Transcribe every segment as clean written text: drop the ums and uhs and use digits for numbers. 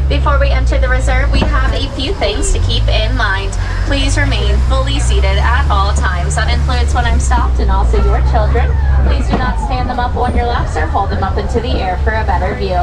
Before we enter the reserve, we have a few things to keep in mind. Please remain fully seated at all times. That includes when I'm stopped, and also your children. Please do not stand them up on your laps or hold them up into the air for a better view.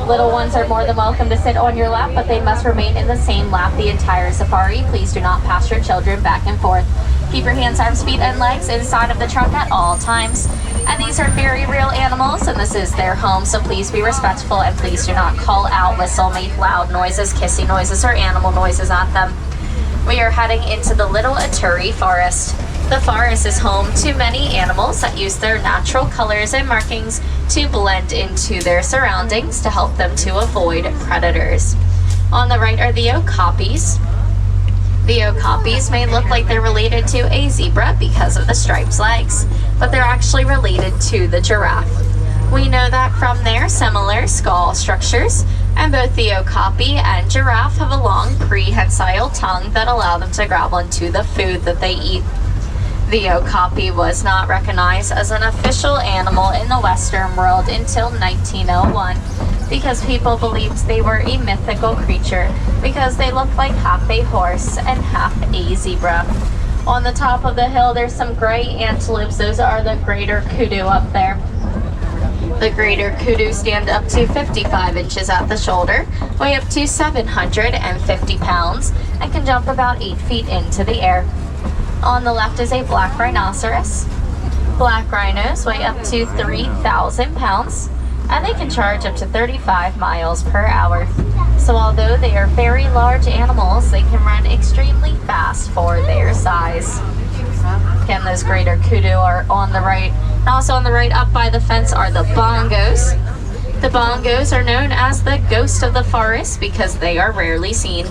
Little ones are more than welcome to sit on your lap, but they must remain in the same lap the entire safari. Please do not pass your children back and forth. Keep your hands, arms, feet, and legs inside of the trunk at all times. And these are very real animals, and this is their home, so please be respectful and please do not call out, whistle, make loud noises, kissing noises, or animal noises at them. We are heading into the Little Aturi Forest. The forest is home to many animals that use their natural colors and markings to blend into their surroundings to help them to avoid predators. On the right are the okapis. The okapis may look like they're related to a zebra because of the striped legs, but they're actually related to the giraffe. We know that from their similar skull structures, and both the okapi and giraffe have a long prehensile tongue that allow them to grab onto the food that they eat. The okapi was not recognized as an official animal in the Western world until 1901 because people believed they were a mythical creature because they looked like half a horse and half a zebra. On the top of the hill, there's some gray antelopes. Those are the greater kudu up there. The greater kudu stand up to 55 inches at the shoulder, weigh up to 750 pounds, and can jump about 8 feet into the air. On the left is a black rhinoceros. Black rhinos weigh up to 3,000 pounds, and they can charge up to 35 miles per hour. So although they are very large animals, they can run extremely fast for their size. Again, those greater kudu are on the right. And also on the right up by the fence are the bongos. The bongos are known as the ghost of the forest because they are rarely seen.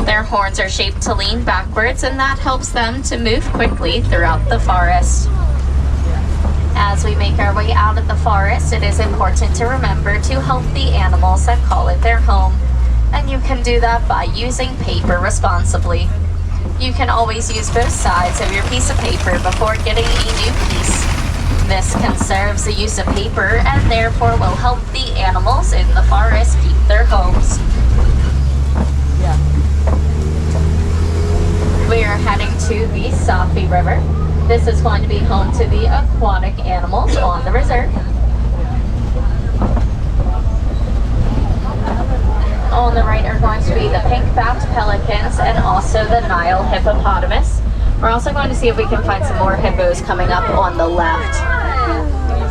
Their horns are shaped to lean backwards, and that helps them to move quickly throughout the forest. As we make our way out of the forest, it is important to remember to help the animals that call it their home. And you can do that by using paper responsibly. You can always use both sides of your piece of paper before getting a new piece. This conserves the use of paper and therefore will help the animals in the forest keep their homes. We are heading to the Safi River. This is going to be home to the aquatic animals on the reserve. On the right are going to be the pink-backed pelicans and also the Nile hippopotamus. We're also going to see if we can find some more hippos coming up on the left.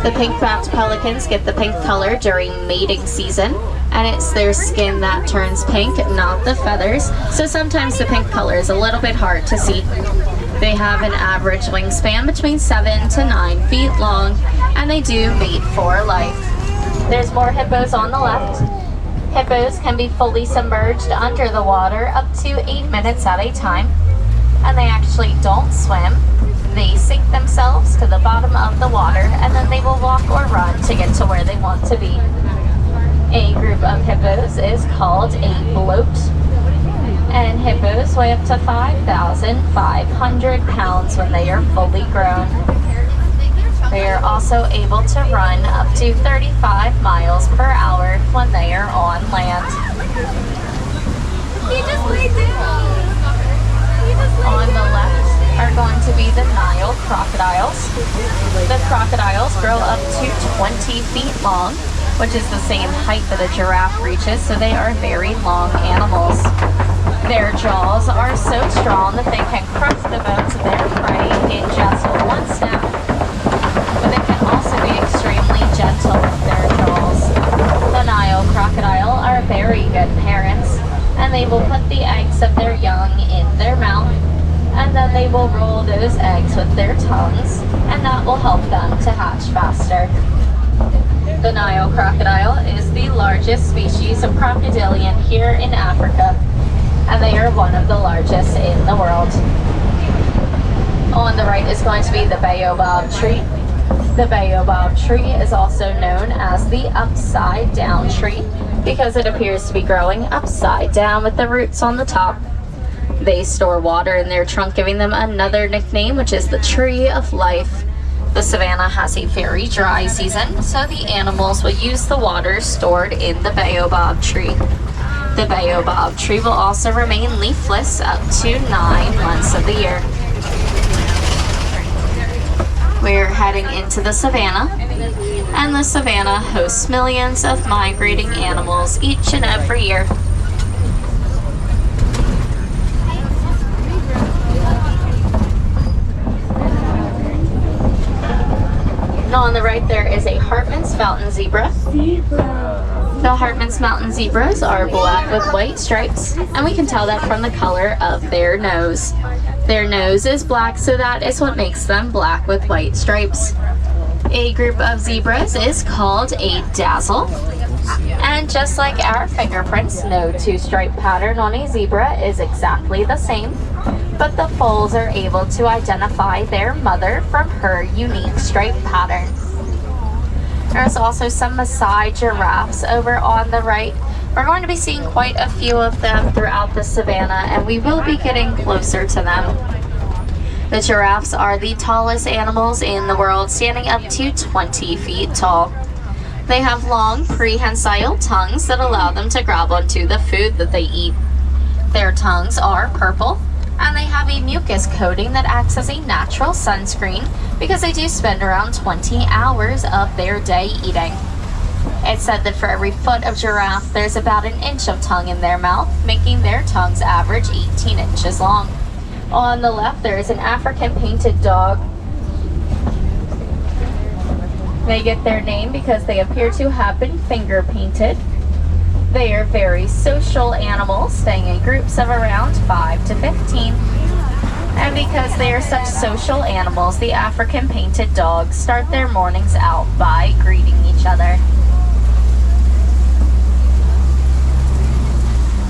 The pink-backed pelicans get the pink color during mating season, and it's their skin that turns pink, not the feathers, so sometimes the pink color is a little bit hard to see. They have an average wingspan between 7 to 9 feet long, and they do mate for life. There's more hippos on the left. Hippos can be fully submerged under the water up to 8 minutes at a time, and they actually don't swim. They sink themselves to the bottom of the water, and then they will walk or run to get to where they want to be. A group of hippos is called a bloat, and hippos weigh up to 5,500 pounds when they are fully grown. They are also able to run up to 35 miles per hour when they are on land. He just laid down. On the left are going to be the Nile crocodiles. The crocodiles grow up to 20 feet long, which is the same height that a giraffe reaches, so they are very long animals. Their jaws are so strong that they can crush the bones of their prey in just one snap, but they can also be extremely gentle with their jaws. The Nile crocodile are very good parents, and they will put the eggs of their young in their mouth, and then they will roll those eggs with their tongues, and that will help them to hatch faster. The Nile crocodile is the largest species of crocodilian here in Africa, and they are one of the largest in the world. On the right is going to be the baobab tree. The baobab tree is also known as the upside down tree because it appears to be growing upside down with the roots on the top. They store water in their trunk, giving them another nickname, which is the tree of life. The savanna has a very dry season, so the animals will use the water stored in the baobab tree. The baobab tree will also remain leafless up to 9 months of the year. We're heading into the savannah, and the savannah hosts millions of migrating animals each and every year. And on the right there is a Hartman's Mountain zebra. The Hartman's Mountain zebras are black with white stripes, and we can tell that from the color of their nose. Their nose is black, so that is what makes them black with white stripes. A group of zebras is called a dazzle. And just like our fingerprints, no two-stripe pattern on a zebra is exactly the same, but the foals are able to identify their mother from her unique stripe pattern. There's also some Maasai giraffes over on the right. We're going to be seeing quite a few of them throughout the savannah, and we will be getting closer to them. The giraffes are the tallest animals in the world, standing up to 20 feet tall. They have long, prehensile tongues that allow them to grab onto the food that they eat. Their tongues are purple, and they have a mucus coating that acts as a natural sunscreen because they do spend around 20 hours of their day eating. It's said that for every foot of giraffe, there's about an inch of tongue in their mouth, making their tongues average 18 inches long. On the left, there is an African painted dog. They get their name because they appear to have been finger painted. They are very social animals, staying in groups of around 5 to 15. And because they are such social animals, the African painted dogs start their mornings out by greeting each other.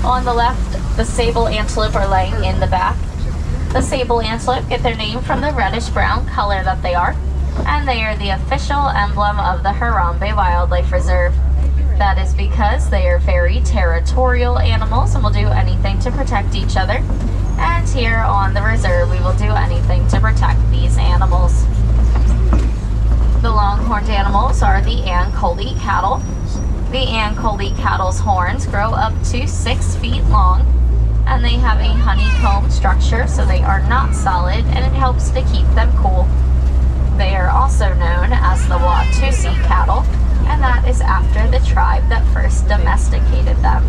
On the left, the sable antelope are laying in the back. The sable antelope get their name from the reddish-brown color that they are, and they are the official emblem of the Harambe Wildlife Reserve. That is because they are very territorial animals and will do anything to protect each other. And here on the reserve, we will do anything to protect these animals. The longhorned animals are the Ankole cattle. The Ankole cattle's horns grow up to 6 feet long, and they have a honeycomb structure, so they are not solid, and it helps to keep them cool. They are also known as the Watusi cattle, and that is after the tribe that first domesticated them.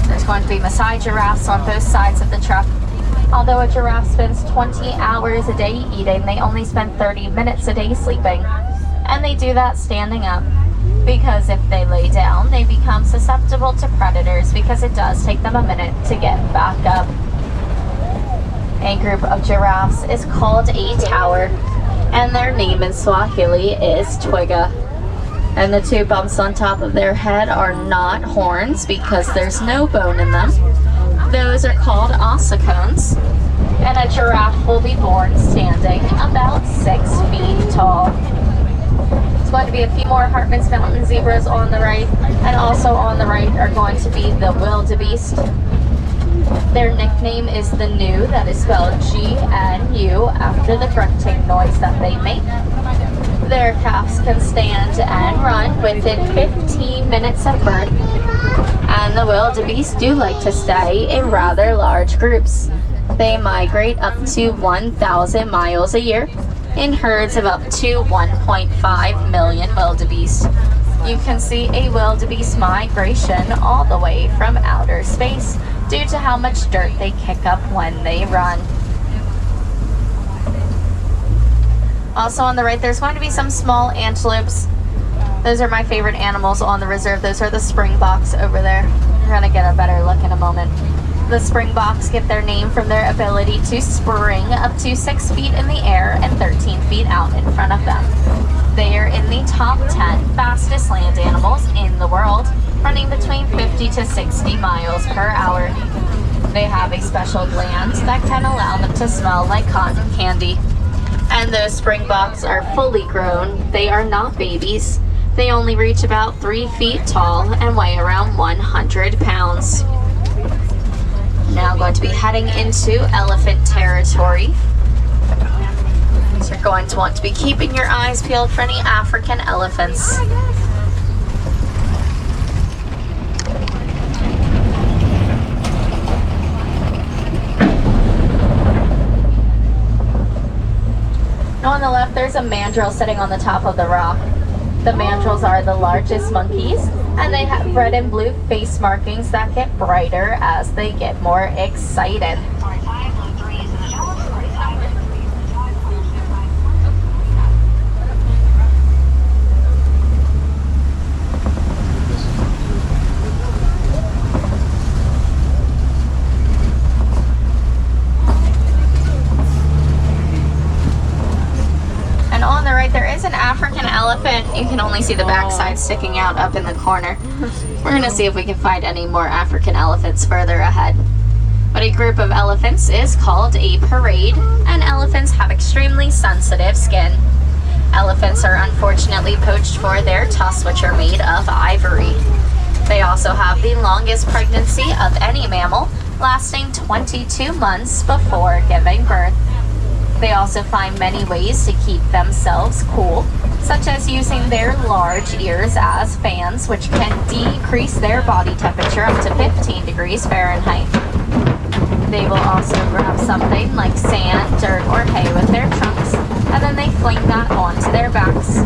There's going to be Maasai giraffes on both sides of the truck. Although a giraffe spends 20 hours a day eating, they only spend 30 minutes a day sleeping. And they do that standing up, because if they lay down, they become susceptible to predators because it does take them a minute to get back up. A group of giraffes is called a tower, and their name in Swahili is twiga. And the two bumps on top of their head are not horns because there's no bone in them. Those are called ossicones, and a giraffe will be born standing about 6 feet tall. There's going to be a few more Hartman's Mountain zebras on the right, and also on the right are going to be the wildebeest. Their nickname is the gnu, that is spelled G-N-U, after the grunting noise that they make. Their calves can stand and run within 15 minutes of birth, and the wildebeest do like to stay in rather large groups. They migrate up to 1,000 miles a year in herds of up to 1.5 million wildebeest. You can see a wildebeest migration all the way from outer space due to how much dirt they kick up when they run. Also on the right, there's going to be some small antelopes. Those are my favorite animals on the reserve. Those are the springboks over there. We're going to get a better look in a moment. The springboks get their name from their ability to spring up to 6 feet in the air and 13 feet out in front of them. They are in the top 10 fastest land animals in the world, running between 50 to 60 miles per hour. They have a special gland that can allow them to smell like cotton candy. And those springboks are fully grown. They are not babies. They only reach about 3 feet tall and weigh around 100 pounds. Now going to be heading into elephant territory. So you're going to want to be keeping your eyes peeled for any African elephants. There's a mandrill sitting on the top of the rock. The mandrills are the largest monkeys, and they have red and blue face markings that get brighter as they get more excited. There is an African elephant. You can only see the backside sticking out up in the corner. We're going to see if we can find any more African elephants further ahead. But a group of elephants is called a parade, and elephants have extremely sensitive skin. Elephants are unfortunately poached for their tusks, which are made of ivory. They also have the longest pregnancy of any mammal, lasting 22 months before giving birth. They also find many ways to keep themselves cool, such as using their large ears as fans, which can decrease their body temperature up to 15 degrees Fahrenheit. They will also grab something like sand, dirt, or hay with their trunks, and then they fling that onto their backs.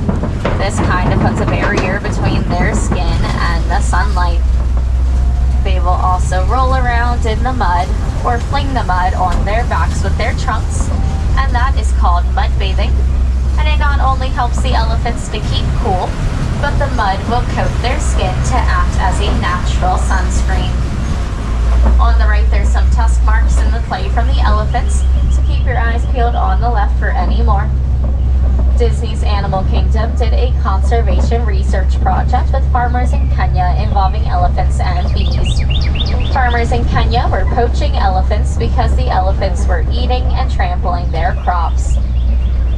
This kind of puts a barrier between their skin and the sunlight. They will also roll around in the mud or fling the mud on their backs with their trunks, and that is called mud bathing. And it not only helps the elephants to keep cool, but the mud will coat their skin to act as a natural sunscreen. On the right, there's some tusk marks in the clay from the elephants, so keep your eyes peeled on the left for any more. Disney's Animal Kingdom did a conservation research project with farmers in Kenya involving elephants and bees. Farmers in Kenya were poaching elephants because the elephants were eating and trampling their crops.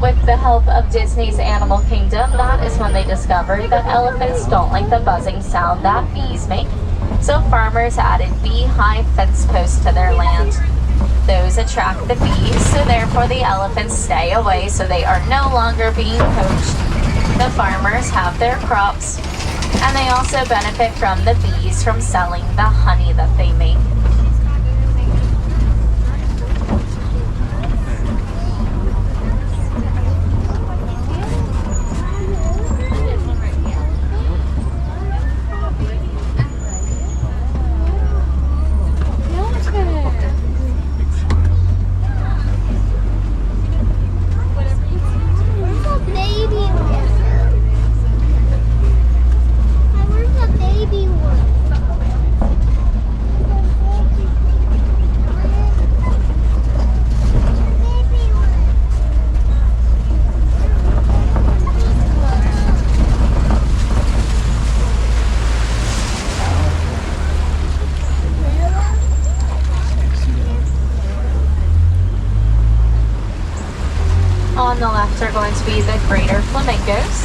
With the help of Disney's Animal Kingdom, that is when they discovered that elephants don't like the buzzing sound that bees make, so farmers added beehive fence posts to their land. Those attract the bees, so therefore the elephants stay away, so they are no longer being poached. The farmers have their crops, and they also benefit from the bees from selling the honey that they make. On the left are going to be the greater flamingos.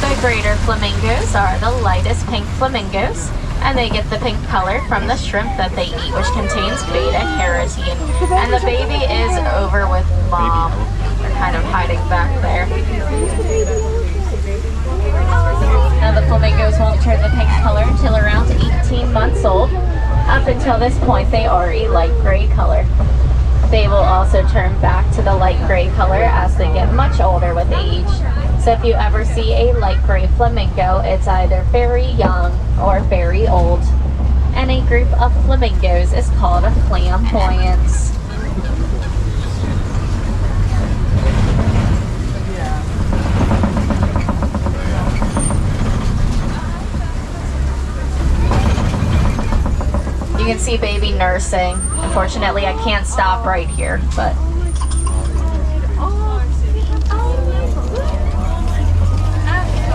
The greater flamingos are the lightest pink flamingos, and they get the pink color from the shrimp that they eat, which contains beta-carotene. And the baby is over with mom. They're kind of hiding back there. Now the flamingos won't turn the pink color until around 18 months old. Up until this point, they are a light gray color. They will also turn back to the light gray color as they get much older with age. So if you ever see a light gray flamingo, it's either very young or very old. And a group of flamingos is called a flamboyance. You can see baby nursing. Unfortunately, I can't stop right here, but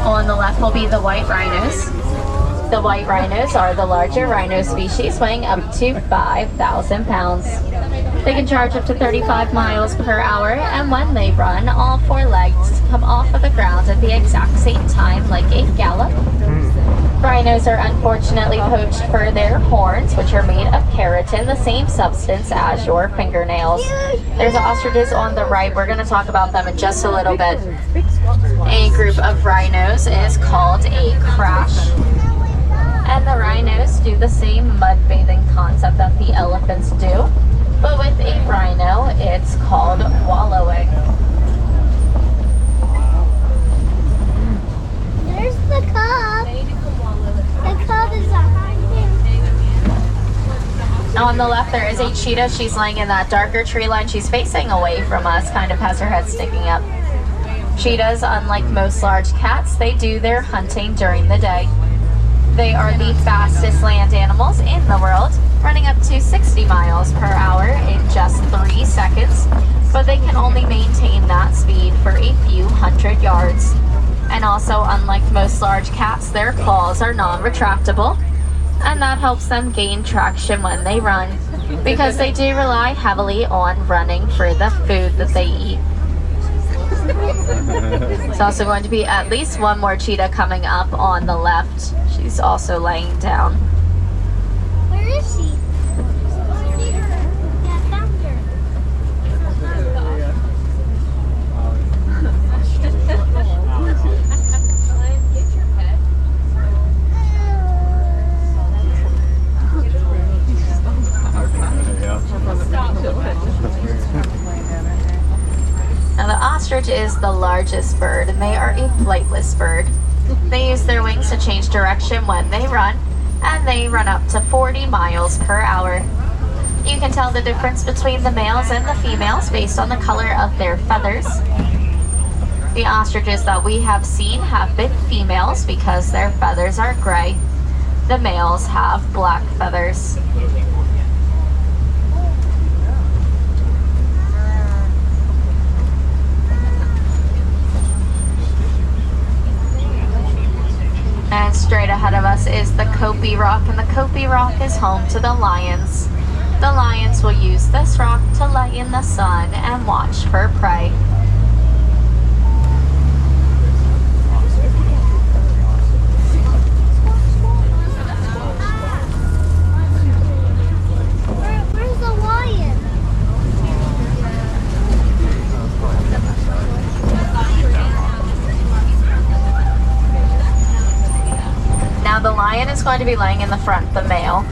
on the left will be the white rhinos. The white rhinos are the larger rhino species, weighing up to 5,000 pounds. They can charge up to 35 miles per hour, and when they run, all four legs come off of the ground at the exact same time, like a gallop. Rhinos are unfortunately poached for their horns, which are made of keratin, the same substance as your fingernails. There's ostriches on the right. We're going to talk about them in just a little bit. A group of rhinos is called a crash. And the rhinos do the same mud bathing concept that the elephants do. But with a rhino, it's called wallowing. Where's the cub? The cub is behind him. On the left, there is a cheetah. She's laying in that darker tree line. She's facing away from us, kind of has her head sticking up. Cheetahs, unlike most large cats, they do their hunting during the day. They are the fastest land animals in the world, running up to 60 miles per hour in just 3 seconds, but they can only maintain that speed for a few hundred yards. And also, unlike most large cats, their claws are non-retractable, and that helps them gain traction when they run, because they do rely heavily on running for the food that they eat. There's also going to be at least one more cheetah coming up on the left. She's also laying down. Where is she? Yeah, down here. Now the ostrich is the largest bird, and they are a flightless bird. They use their wings to change direction when they run, and they run up to 40 miles per hour. You can tell the difference between the males and the females based on the color of their feathers. The ostriches that we have seen have been females because their feathers are gray. The males have black feathers. And straight ahead of us is the Kopi Rock, and the Kopi Rock is home to the lions. The lions will use this rock to lay in the sun and watch for prey. Where's the lion? Now the lion is going to be laying in the front, the male.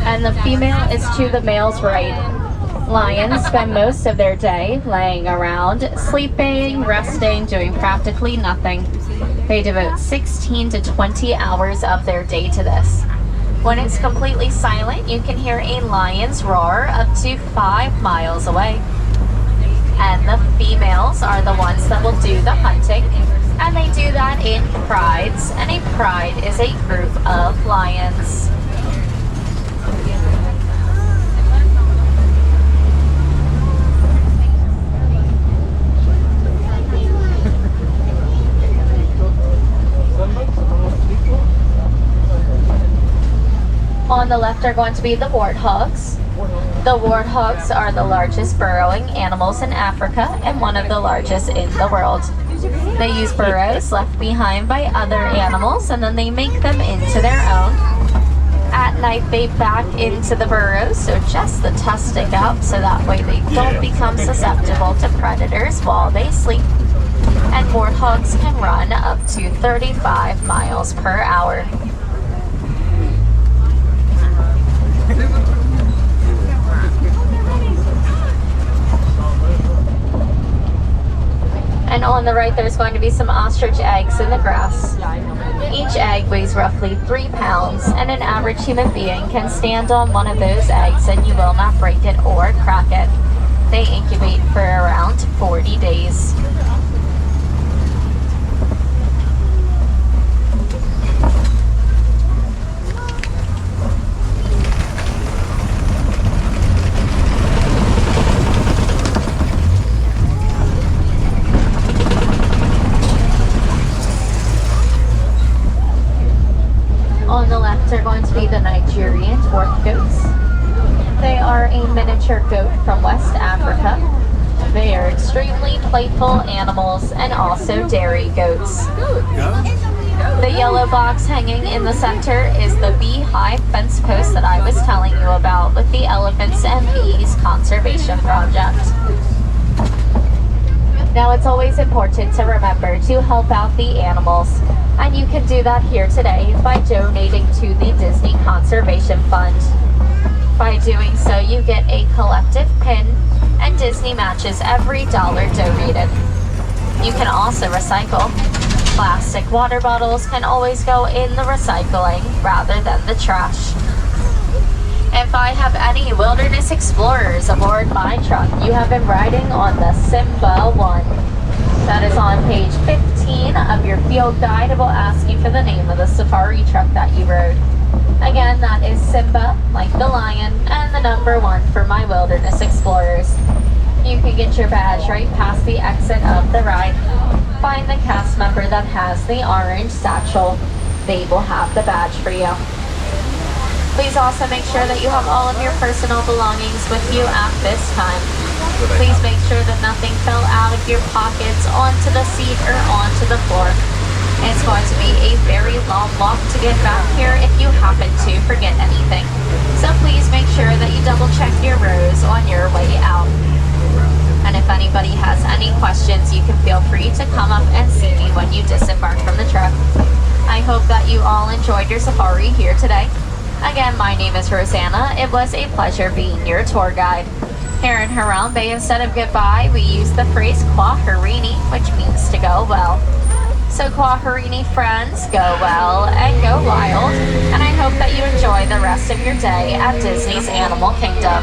And the female is to the male's right. Lions spend most of their day laying around, sleeping, resting, doing practically nothing. They devote 16 to 20 hours of their day to this. When it's completely silent, you can hear a lion's roar up to 5 miles away. And the females are the ones that will do the hunting, and they do that in prides, and a pride is a group of lions. On the left are going to be the warthogs. The warthogs are the largest burrowing animals in Africa and one of the largest in the world. They use burrows left behind by other animals, and then they make them into their own. At night they back into the burrows, so just the tusks stick out, so that way they don't become susceptible to predators while they sleep. And warthogs can run up to 35 miles per hour. And on the right, there's going to be some ostrich eggs in the grass. Each egg weighs roughly 3 pounds, and an average human being can stand on one of those eggs and you will not break it or crack it. They incubate for around 40 days. On the left are going to be the Nigerian dwarf goats. They are a miniature goat from West Africa. They are extremely playful animals and also dairy goats. The yellow box hanging in the center is the beehive fence post that I was telling you about with the Elephants and Bees Conservation Project. Now, it's always important to remember to help out the animals, and you can do that here today by donating to the Disney Conservation Fund. By doing so, you get a collective pin, and Disney matches every dollar donated. You can also recycle. Plastic water bottles can always go in the recycling rather than the trash. If I have any wilderness explorers aboard my truck, you have been riding on the Simba 1. That is on page 15 of your field guide. It will ask you for the name of the safari truck that you rode. Again, that is Simba, like the lion, and the number 1 for my wilderness explorers. You can get your badge right past the exit of the ride. Find the cast member that has the orange satchel. They will have the badge for you. Please also make sure that you have all of your personal belongings with you at this time. Please make sure that nothing fell out of your pockets onto the seat or onto the floor. It's going to be a very long walk to get back here if you happen to forget anything. So please make sure that you double check your rows on your way out. And if anybody has any questions, you can feel free to come up and see me when you disembark from the truck. I hope that you all enjoyed your safari here today. Again, my name is Rosanna. It was a pleasure being your tour guide. Here in Harambe, instead of goodbye, we use the phrase kwaherini, which means to go well. So kwaherini friends, go well and go wild, and I hope that you enjoy the rest of your day at Disney's Animal Kingdom.